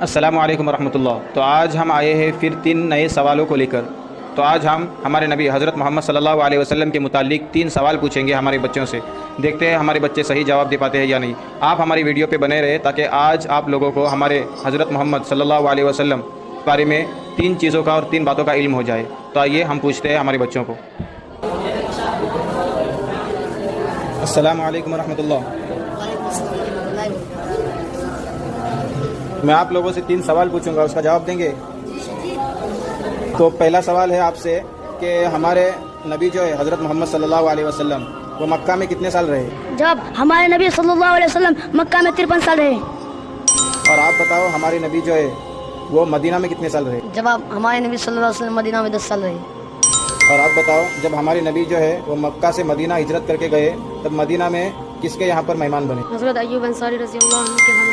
السلام علیکم ورحمۃ اللہ۔ تو آج ہم آئے ہیں پھر 3 نئے سوالوں کو لے کر۔ تو آج ہم ہمارے نبی حضرت محمد صلی اللہ علیہ وسلم کے متعلق 3 سوال پوچھیں گے ہمارے بچوں سے۔ دیکھتے ہیں ہمارے بچے صحیح جواب دے پاتے ہیں یا نہیں۔ آپ ہماری ویڈیو پہ بنے رہے تاکہ آج آپ لوگوں کو ہمارے حضرت محمد صلی اللہ علیہ وسلم کے بارے میں 3 چیزوں کا اور 3 باتوں کا علم ہو جائے۔ تو آئیے ہم پوچھتے ہیں ہمارے بچوں کو۔ السلام علیکم ورحمۃ اللہ۔ میں آپ لوگوں سے 3 سوال پوچھوں گا، اس کا جواب دیں گے؟ تو پہلا سوال ہے آپ سے کہ ہمارے نبی جو ہے حضرت محمد صلی اللہ علیہ وسلم وہ مکہ میں کتنے سال رہے؟ جب ہمارے نبی صلی اللہ علیہ وسلم مکہ میں 53 سال رہے۔ اور آپ بتاؤ ہمارے نبی جو ہے وہ مدینہ میں کتنے سال رہے؟ جب ہمارے نبی صلی اللہ علیہ وسلم مدینہ میں 10 سال رہے۔ اور آپ بتاؤ جب ہمارے نبی جو ہے وہ مکہ سے مدینہ ہجرت کر کے گئے تب مدینہ میں کس کے یہاں پر مہمان بنے؟ حضرت ایوب انصاری رضی اللہ عنہ کے